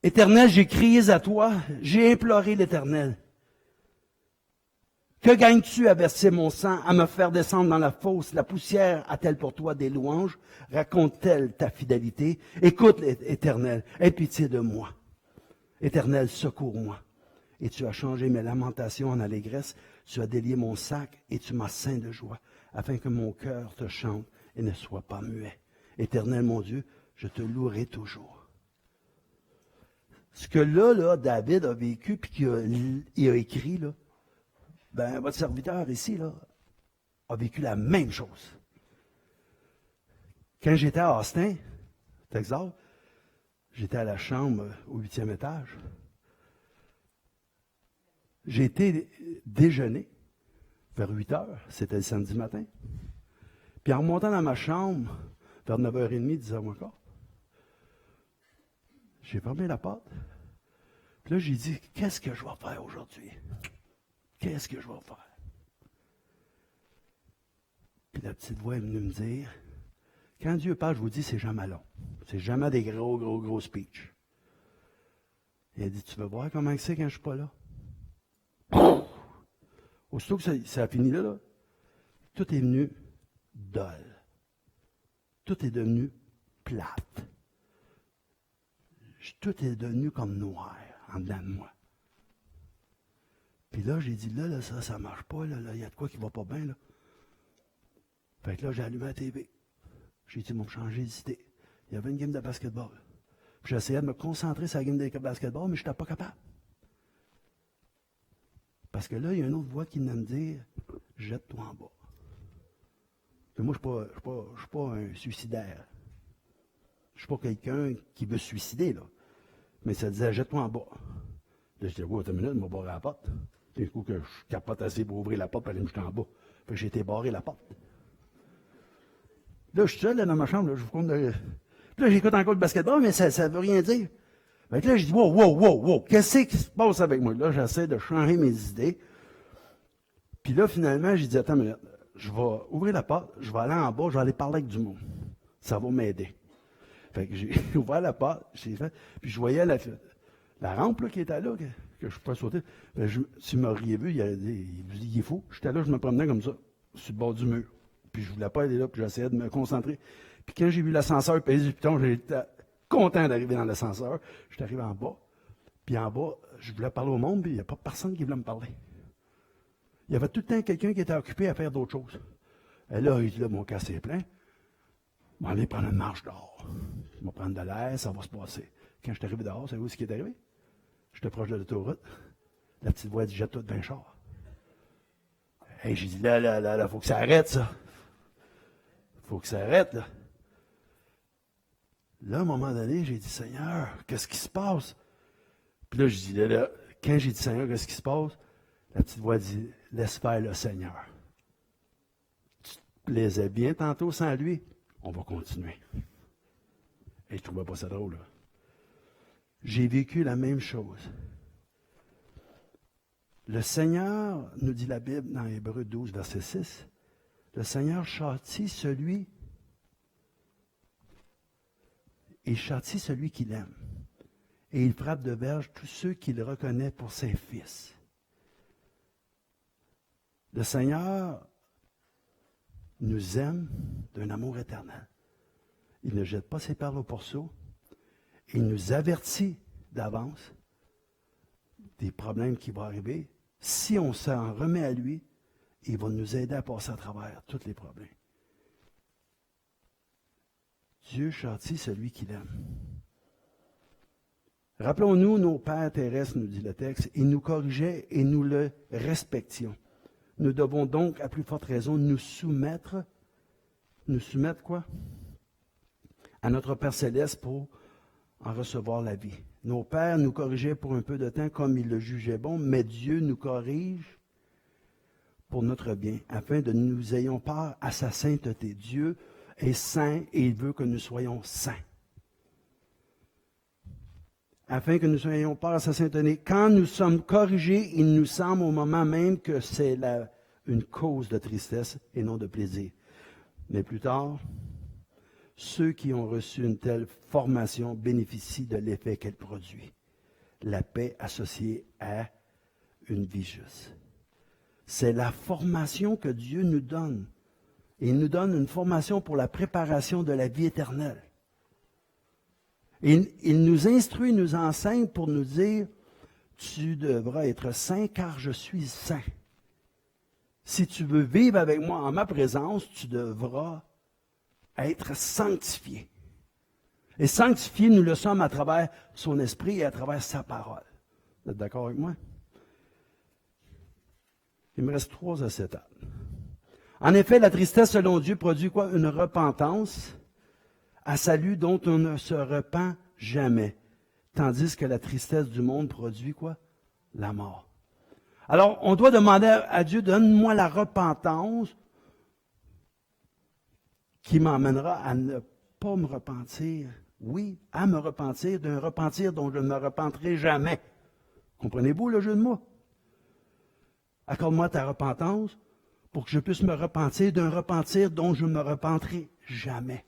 Éternel, j'ai crié à toi, j'ai imploré l'Éternel. Que gagnes-tu à verser mon sang, à me faire descendre dans la fosse? La poussière a-t-elle pour toi des louanges? Raconte-t-elle ta fidélité? Écoute, Éternel, aie pitié de moi. Éternel, secours-moi. Et tu as changé mes lamentations en allégresse, tu as délié mon sac et tu m'as ceint de joie, afin que mon cœur te chante et ne soit pas muet. Éternel, mon Dieu, je te louerai toujours. Ce que là, David a vécu puis qu'il a écrit, là, votre serviteur ici, là, a vécu la même chose. Quand j'étais à Austin, Texas, j'étais à la chambre au 8e étage. J'ai été déjeuner vers 8 heures, c'était le samedi matin. Puis en remontant dans ma chambre, vers 9h30, 10h encore, j'ai fermé la porte. Puis là, j'ai dit, qu'est-ce que je vais faire aujourd'hui? Qu'est-ce que je vais faire? Puis la petite voix est venue me dire, quand Dieu parle, je vous dis, c'est jamais long. C'est jamais des gros speeches. Il a dit, tu veux voir comment c'est quand je ne suis pas là? Aussitôt que ça a fini là, tout est venu dol. Tout est devenu plate. Tout est devenu comme noir en dedans de moi. Puis là, j'ai dit, là ça ne marche pas, là, il y a de quoi qui ne va pas bien, là. Fait que là, j'ai allumé la TV. J'ai dit, m'ont changé d'idée. Il y avait une game de basketball. Puis j'essayais de me concentrer sur la game de basketball, mais je n'étais pas capable. Parce que là, il y a une autre voix qui venait me dire, jette-toi en bas. Et moi, je ne suis pas un suicidaire. Je ne suis pas quelqu'un qui veut se suicider, là. Mais ça disait, jette-toi en bas. Là, je disais, ouais, attends une minute, je vais barrer la porte. Du coup, que je capote assez pour ouvrir la porte et aller me jeter en bas. Fait que j'ai été barrer la porte. Là, je suis seul là, dans ma chambre, là, je vous compte. Là, j'écoute encore le basketball, mais ça ne veut rien dire. Fait que là, je dis, wow, qu'est-ce qui se passe avec moi? Là, j'essaie de changer mes idées. Puis là, finalement, j'ai dit, attends une minute, je vais ouvrir la porte, je vais aller en bas, je vais aller parler avec du monde. Ça va m'aider. Fait que j'ai ouvert la porte, j'ai fait, puis je voyais la rampe là, qui était là, que je pouvais sauter. Si vous m'auriez vu, il est fou. J'étais là, je me promenais comme ça, sur le bord du mur. Puis je voulais pas aller là, puis j'essayais de me concentrer. Puis quand j'ai vu l'ascenseur peser du piton, j'étais content d'arriver dans l'ascenseur. J'étais arrivé en bas. Puis en bas, je voulais parler au monde, puis il n'y a pas personne qui voulait me parler. Il y avait tout le temps quelqu'un qui était occupé à faire d'autres choses. Et là, il dit, là, mon casque est plein. Je vais aller prendre une marche dehors. Je vais prendre de l'air, ça va se passer. Quand je suis arrivé dehors, savez-vous ce qui est arrivé? J'étais proche de l'autoroute. La petite voix dit, jette-toi de 20 chars. Hey, j'ai dit, là, faut que ça arrête, ça. Faut que ça arrête, là. Là, à un moment donné, j'ai dit, Seigneur, qu'est-ce qui se passe? Puis là, je dis, là, quand j'ai dit, Seigneur, qu'est-ce qui se passe? La petite voix dit, laisse faire le Seigneur. Tu te plaisais bien tantôt sans lui? On va continuer. Et je ne trouvais pas ça drôle, là. J'ai vécu la même chose. Le Seigneur, nous dit la Bible dans Hébreux 12, verset 6, le Seigneur châtie celui qu'il aime. Et il frappe de verge tous ceux qu'il reconnaît pour ses fils. Le Seigneur nous aime d'un amour éternel. Il ne jette pas ses perles au porceau. Il nous avertit d'avance des problèmes qui vont arriver. Si on s'en remet à lui, il va nous aider à passer à travers tous les problèmes. Dieu châtie celui qu'il aime. Rappelons-nous, nos pères terrestres, nous dit le texte, ils nous corrigeaient et nous le respections. Nous devons donc, à plus forte raison, nous soumettre quoi? À notre Père Céleste pour en recevoir la vie. Nos pères nous corrigeaient pour un peu de temps comme ils le jugeaient bon, mais Dieu nous corrige pour notre bien, afin de nous ayons part à sa sainteté. Dieu est saint et il veut que nous soyons saints. Afin que nous soyons part à sa sainteté. Quand nous sommes corrigés, il nous semble au moment même que c'est une cause de tristesse et non de plaisir. Mais plus tard, ceux qui ont reçu une telle formation bénéficient de l'effet qu'elle produit. La paix associée à une vie juste. C'est la formation que Dieu nous donne. Et il nous donne une formation pour la préparation de la vie éternelle. Et il nous instruit, nous enseigne pour nous dire, tu devras être saint car je suis saint. Si tu veux vivre avec moi en ma présence, tu devras être sanctifié. Et sanctifié, nous le sommes à travers son esprit et à travers sa parole. Vous êtes d'accord avec moi? Il me reste 3 acétates. En effet, la tristesse, selon Dieu, produit quoi? Une repentance à salut dont on ne se repent jamais. Tandis que la tristesse du monde produit quoi? La mort. Alors, on doit demander à Dieu, donne-moi la repentance qui m'emmènera à ne pas me repentir. Oui, à me repentir d'un repentir dont je ne me repenterai jamais. Comprenez-vous le jeu de mots? Accorde-moi ta repentance pour que je puisse me repentir d'un repentir dont je ne me repenterai jamais.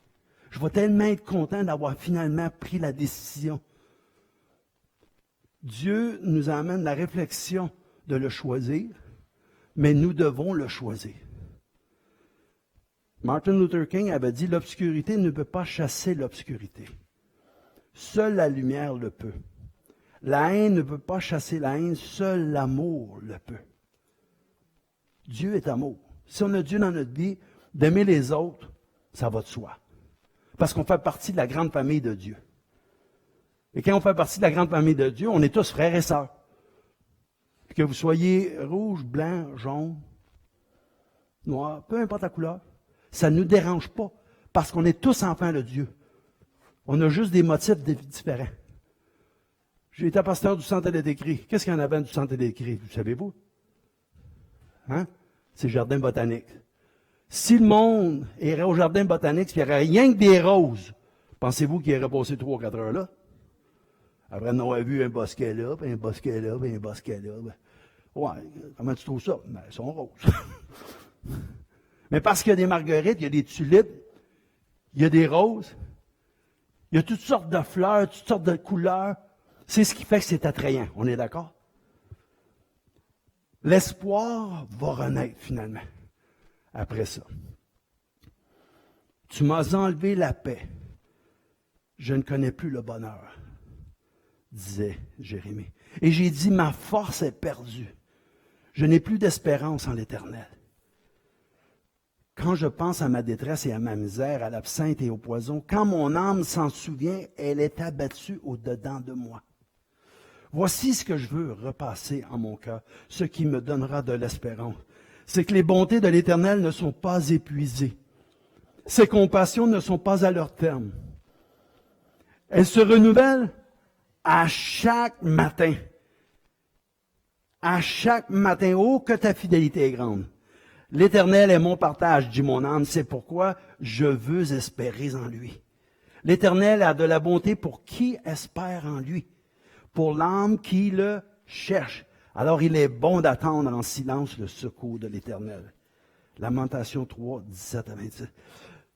Je vais tellement être content d'avoir finalement pris la décision. Dieu nous amène la réflexion de le choisir, mais nous devons le choisir. Martin Luther King avait dit, l'obscurité ne peut pas chasser l'obscurité. Seule la lumière le peut. La haine ne peut pas chasser la haine, seul l'amour le peut. Dieu est amour. Si on a Dieu dans notre vie, d'aimer les autres, ça va de soi. Parce qu'on fait partie de la grande famille de Dieu. Et quand on fait partie de la grande famille de Dieu, on est tous frères et sœurs. Que vous soyez rouge, blanc, jaune, noir, peu importe la couleur. Ça ne nous dérange pas, parce qu'on est tous enfants de Dieu. On a juste des motifs différents. J'ai été pasteur du centre d'écrit. Qu'est-ce qu'il y en avait du centre d'écrit? Vous savez-vous? Hein? C'est le jardin botanique. Si le monde irait au jardin botanique, il n'y aurait rien que des roses, pensez-vous qu'il irait passer 3 ou 4 heures là? Après, on aurait vu un bosquet là, puis un bosquet là, puis un bosquet là. Ben, ouais, comment tu trouves ça? Ben, elles sont roses. Mais parce qu'il y a des marguerites, il y a des tulipes, il y a des roses, il y a toutes sortes de fleurs, toutes sortes de couleurs. C'est ce qui fait que c'est attrayant. On est d'accord? L'espoir va renaître finalement. Après ça. Tu m'as enlevé la paix. Je ne connais plus le bonheur, disait Jérémie. Et j'ai dit, ma force est perdue. Je n'ai plus d'espérance en l'Éternel. Quand je pense à ma détresse et à ma misère, à l'absinthe et au poison, quand mon âme s'en souvient, elle est abattue au-dedans de moi. Voici ce que je veux repasser en mon cœur, ce qui me donnera de l'espérance. C'est que les bontés de l'Éternel ne sont pas épuisées. Ses compassions ne sont pas à leur terme. Elles se renouvellent à chaque matin. À chaque matin. Oh, que ta fidélité est grande. L'Éternel est mon partage, dit mon âme. C'est pourquoi je veux espérer en lui. L'Éternel a de la bonté pour qui espère en lui. Pour l'âme qui le cherche. Alors il est bon d'attendre en silence le secours de l'Éternel. Lamentation 3, 17 à 27.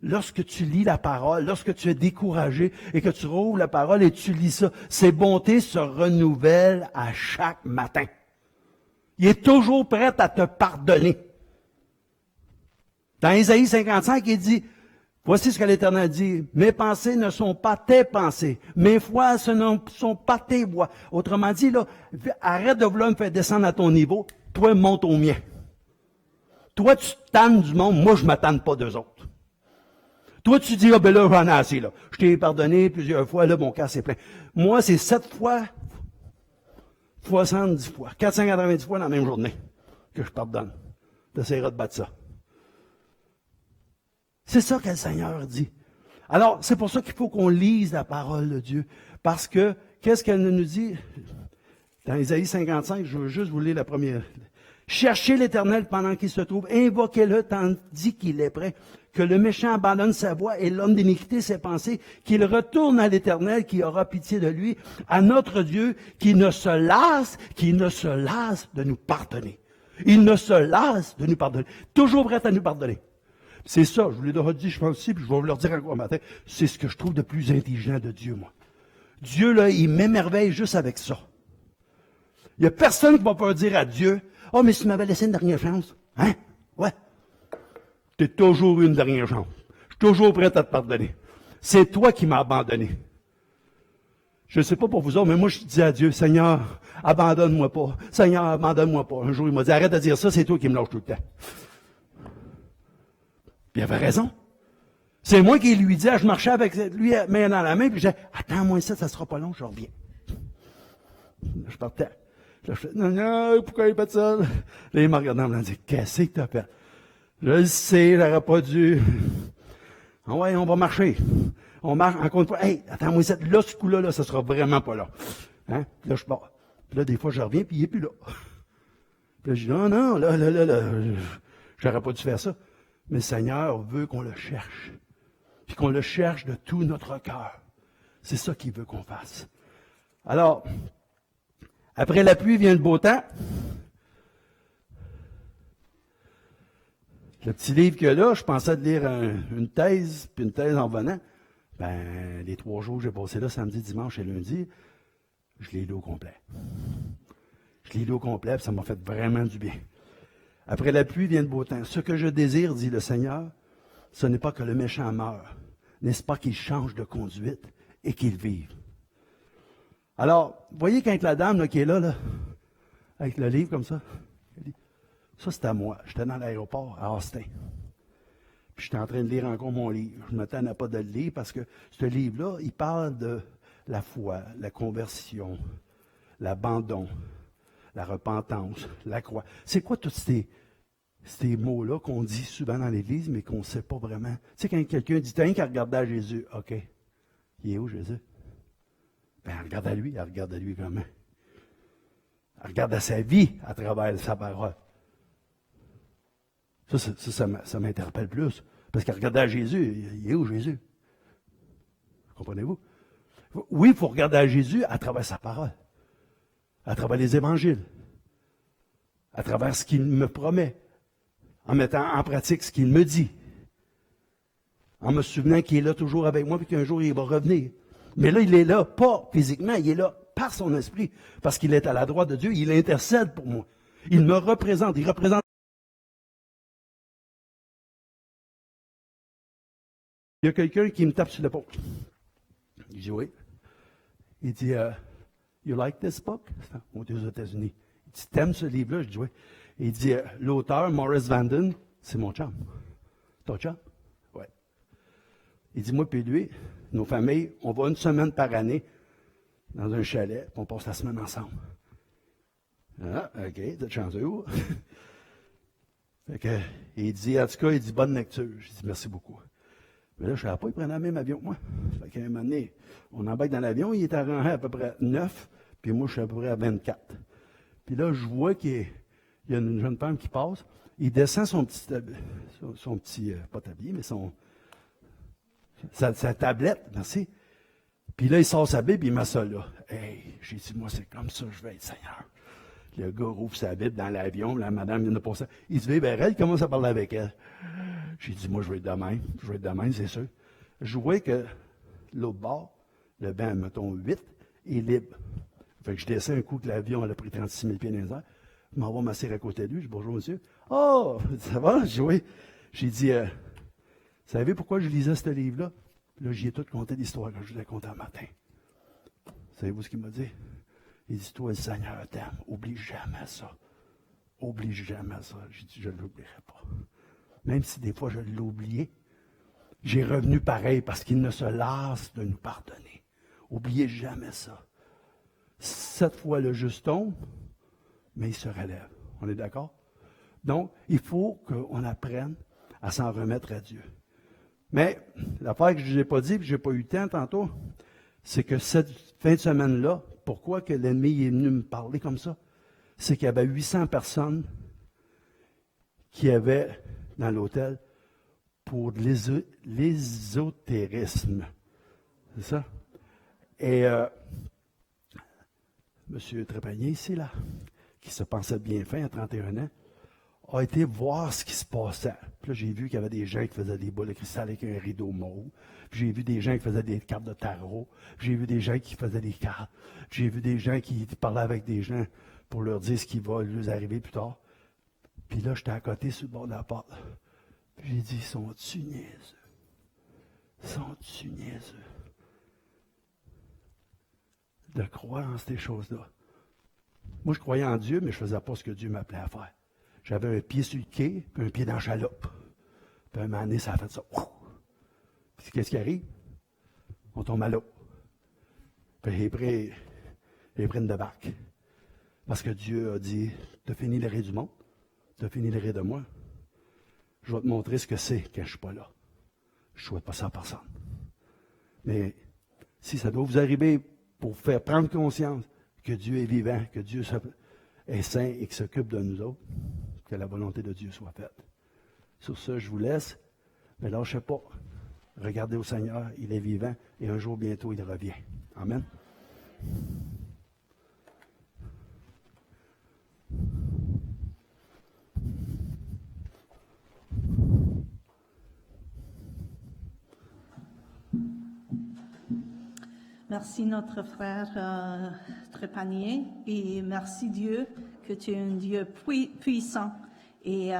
Lorsque tu lis la parole, lorsque tu es découragé et que tu rouvres la parole et tu lis ça, ses bontés se renouvellent à chaque matin. Il est toujours prêt à te pardonner. Dans Isaïe 55, il dit, voici ce que l'Éternel dit, mes pensées ne sont pas tes pensées, mes voies ce ne sont pas tes voies. Autrement dit, là, arrête de vouloir me faire descendre à ton niveau, toi monte au mien. Toi, tu te tannes du monde, moi je ne me tanne pas d'eux autres. Toi, tu dis, ah ben là, j'en ai assez, là. Je t'ai pardonné plusieurs fois, là, mon cœur c'est plein. Moi, c'est 7 fois, 70 fois, 490 fois dans la même journée que je pardonne. Tu essaieras de battre ça. C'est ça que le Seigneur dit. Alors, c'est pour ça qu'il faut qu'on lise la parole de Dieu. Parce que, qu'est-ce qu'elle nous dit? Dans Isaïe 55, je veux juste vous lire la première. Cherchez l'Éternel pendant qu'il se trouve, invoquez-le tandis qu'il est prêt, que le méchant abandonne sa voie et l'homme d'iniquité ses pensées, qu'il retourne à l'Éternel qui aura pitié de lui, à notre Dieu qui ne se lasse de nous pardonner. Il ne se lasse de nous pardonner. Toujours prêt à nous pardonner. C'est ça, je vous l'ai déjà dit, je pense aussi, puis je vais vous le dire encore matin, c'est ce que je trouve de plus intelligent de Dieu, moi. Dieu, là, il m'émerveille juste avec ça. Il n'y a personne qui va pas dire à Dieu, « Oh, mais si tu m'avais laissé une dernière chance. » Hein? Ouais. Tu as toujours eu une dernière chance. Je suis toujours prêt à te pardonner. C'est toi qui m'as abandonné. Je ne sais pas pour vous autres, mais moi, je dis à Dieu, « Seigneur, abandonne-moi pas. Seigneur, abandonne-moi pas. » Un jour, il m'a dit, « Arrête de dire ça, c'est toi qui me lâches tout le temps. » Puis il avait raison. C'est moi qui lui disais, je marchais avec lui, main dans la main, puis je disais, attends-moi ça sera pas long, je reviens. Je partais. Là, je fais, non, pourquoi il fait ça? Là, il m'a regardé en me disant, qu'est-ce que t'as fait? Je le sais, j'aurais pas dû. Ah ouais, on va marcher. On marche encore une fois. Hey, attends-moi ça, là, ce coup-là, là, ça sera vraiment pas là. Hein? Puis là, je pars. Puis là, des fois, je reviens, puis il est plus là. Puis là, je dis, non, là, j'aurais pas dû faire ça. Mais le Seigneur veut qu'on le cherche. Puis qu'on le cherche de tout notre cœur. C'est ça qu'il veut qu'on fasse. Alors, après la pluie vient le beau temps. Le petit livre qu'il y a là, je pensais de lire une thèse, puis une thèse en venant. Ben, les 3 jours que j'ai passés là, samedi, dimanche et lundi, je l'ai lu au complet. Je l'ai lu au complet, puis ça m'a fait vraiment du bien. Après la pluie vient le beau temps. Ce que je désire, dit le Seigneur, ce n'est pas que le méchant meure, n'est-ce pas qu'il change de conduite et qu'il vive. Alors, voyez quand la dame là, qui est là, avec le livre comme ça, elle dit, ça c'est à moi. J'étais dans l'aéroport à Austin. Puis j'étais en train de lire encore mon livre. Je ne m'attendais pas de le lire parce que ce livre-là, il parle de la foi, la conversion, l'abandon, la repentance, la croix. C'est quoi toutes ces ces mots-là qu'on dit souvent dans l'Église, mais qu'on ne sait pas vraiment. Tu sais, quand quelqu'un dit, t'as rien qu'à regarder à Jésus. OK. Il est où, Jésus? Ben, elle regarde à lui comment? Elle regarde à sa vie à travers sa parole. Ça m'interpelle plus. Parce qu'elle regarde à Jésus. Il est où, Jésus? Comprenez-vous? Oui, il faut regarder à Jésus à travers sa parole. À travers les évangiles. À travers ce qu'il me promet. En mettant en pratique ce qu'il me dit. En me souvenant qu'il est là toujours avec moi et qu'un jour il va revenir. Mais là, il est là, pas physiquement, il est là par son esprit. Parce qu'il est à la droite de Dieu, il intercède pour moi. Il me représente, il représente. Il y a quelqu'un qui me tape sur l'épaule. Il dit oui. Il dit, You like this book? Aux États-Unis. Il dit, t'aimes ce livre-là? Je dis oui. Il dit, l'auteur, Morris Vanden, c'est mon chum. Ton chum? Oui. Il dit, moi puis lui, nos familles, on va une semaine par année dans un chalet, puis on passe la semaine ensemble. Ah, OK, t'es chanceux. Fait que, il dit, en tout cas, il dit, bonne lecture. Je dis, merci beaucoup. Mais là, je ne savais pas, il prenait le même avion que moi. Fait qu'à un moment donné, on embarque dans l'avion, il est à peu près 9, puis moi, je suis à peu près à 24. Puis là, je vois qu'il y a une jeune femme qui passe. Il descend son petit pas tablier, mais sa tablette, merci. Puis là, il sort sa Bible, il met ça là. Hey, j'ai dit, moi, c'est comme ça, je vais être Seigneur. Le gars rouvre sa Bible dans l'avion, la madame vient de passer. Il se réveille, il commence à parler avec elle. J'ai dit, moi, je vais être de même, c'est sûr. Je vois que l'autre bord, le banc, mettons 8, est libre. Fait que je descends un coup que l'avion, elle a pris 36 000 pieds dans les airs. Je m'en vais m'asseoir à côté de lui. Je dis, bonjour, monsieur. Oh, ça va? J'ai dit, oui. J'ai dit, vous savez pourquoi je lisais ce livre-là? Là, j'y ai tout conté l'histoire que je l'ai conté un matin. Savez-vous ce qu'il m'a dit? Il dit, toi, le Seigneur t'aime. Oublie jamais ça. Oublie jamais ça. J'ai dit, je ne l'oublierai pas. Même si des fois je l'ai oublié, j'ai revenu pareil parce qu'il ne se lasse de nous pardonner. Oubliez jamais ça. 7 fois le juste tombe, mais il se relève. On est d'accord? Donc, il faut qu'on apprenne à s'en remettre à Dieu. Mais l'affaire que je n'ai pas dit, et que je n'ai pas eu le temps tantôt, c'est que cette fin de semaine-là, pourquoi que l'ennemi est venu me parler comme ça? C'est qu'il y avait 800 personnes qui avaient dans l'hôtel pour l'ésotérisme. C'est ça? Et M. Trépanier, ici, là, qui se pensait bien fin à 31 ans, a été voir ce qui se passait. Puis là, j'ai vu qu'il y avait des gens qui faisaient des boules de cristal avec un rideau mauve. Puis j'ai vu des gens qui faisaient des cartes de tarot. Puis j'ai vu des gens qui faisaient des cartes. Puis j'ai vu des gens qui parlaient avec des gens pour leur dire ce qui va leur arriver plus tard. Puis là, j'étais à côté sur le bord de la porte. Puis j'ai dit, sont-tu niaiseux? Sont-tu niaiseux? De croire en ces choses-là. Moi, je croyais en Dieu, mais je ne faisais pas ce que Dieu m'appelait à faire. J'avais un pied sur le quai, puis un pied dans la chaloupe. Puis un moment donné, ça a fait ça. Puis qu'est-ce qui arrive? On tombe à l'eau. Puis j'ai pris une débarque. Parce que Dieu a dit, tu as fini l'erreur du monde, tu as fini l'erreur de moi. Je vais te montrer ce que c'est quand je ne suis pas là. Je ne souhaite pas ça à personne. Mais si ça doit vous arriver pour vous faire prendre conscience que Dieu est vivant, que Dieu est saint et qu'il s'occupe de nous autres, que la volonté de Dieu soit faite. Sur ce, je vous laisse. Mais lâchez pas. Regardez au Seigneur, il est vivant et un jour bientôt, il revient. Amen. Merci notre frère Trépanier et merci Dieu que tu es un Dieu puissant et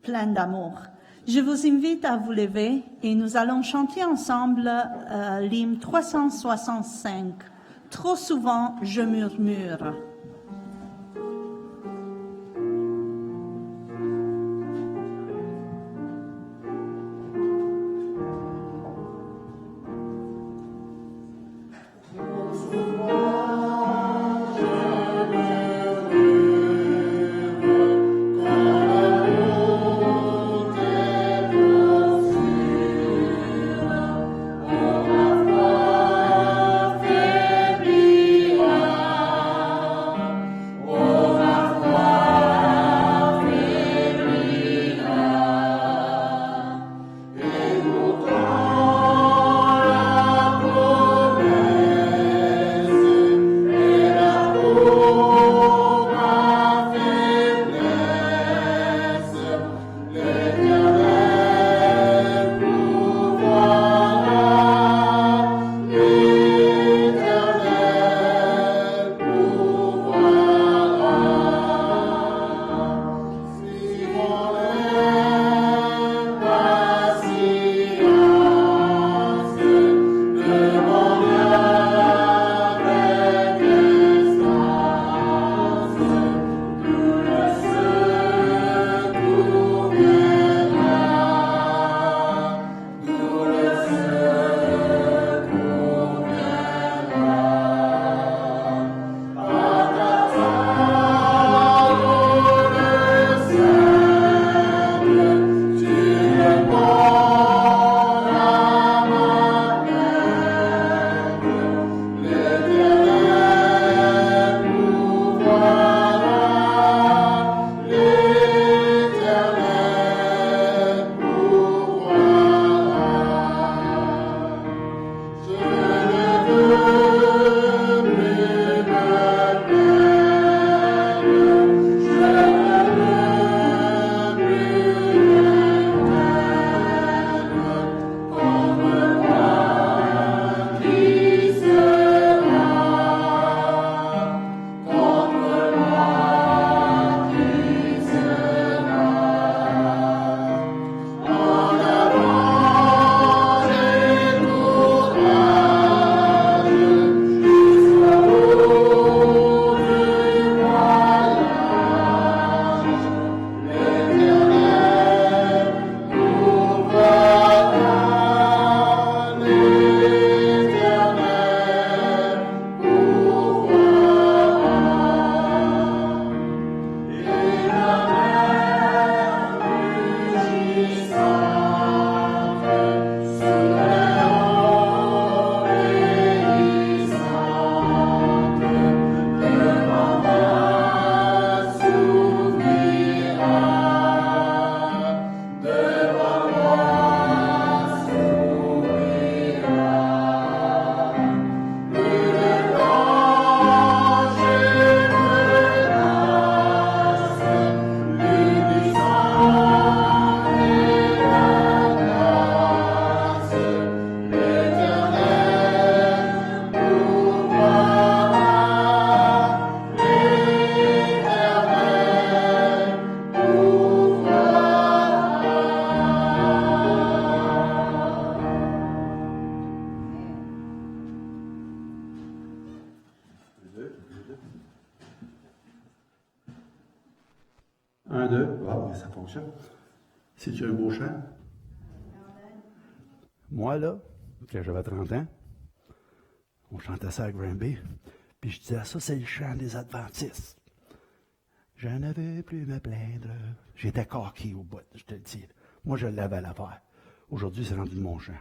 plein d'amour. Je vous invite à vous lever et nous allons chanter ensemble l'hymne 365. Trop souvent je murmure. Trop Wow, ça fonctionne. C'est-tu un beau chant? Moi, là, quand j'avais 30 ans, on chantait ça à Granby, puis je disais, ça, c'est le chant des Adventistes. Je ne veux plus me plaindre. J'étais coquille au bout, je te le dis. Moi, je l'avais à l'affaire. Aujourd'hui, c'est rendu de mon chant.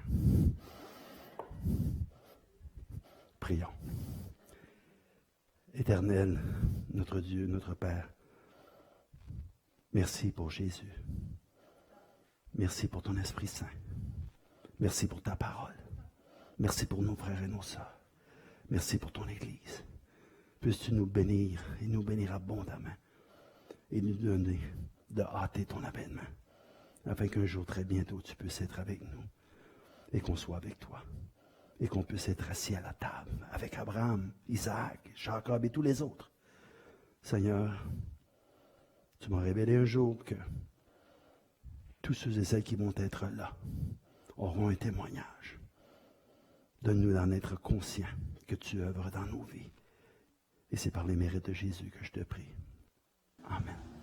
Prions. Éternel, notre Dieu, notre Père, merci pour Jésus. Merci pour ton Esprit Saint. Merci pour ta parole. Merci pour nos frères et nos sœurs. Merci pour ton Église. Puisses-tu nous bénir et nous bénir abondamment et nous donner de hâter ton avènement, afin qu'un jour très bientôt tu puisses être avec nous et qu'on soit avec toi et qu'on puisse être assis à la table avec Abraham, Isaac, Jacob et tous les autres. Seigneur, tu m'as révélé un jour que tous ceux et celles qui vont être là auront un témoignage. Donne-nous d'en être conscients que tu œuvres dans nos vies. Et c'est par les mérites de Jésus que je te prie. Amen.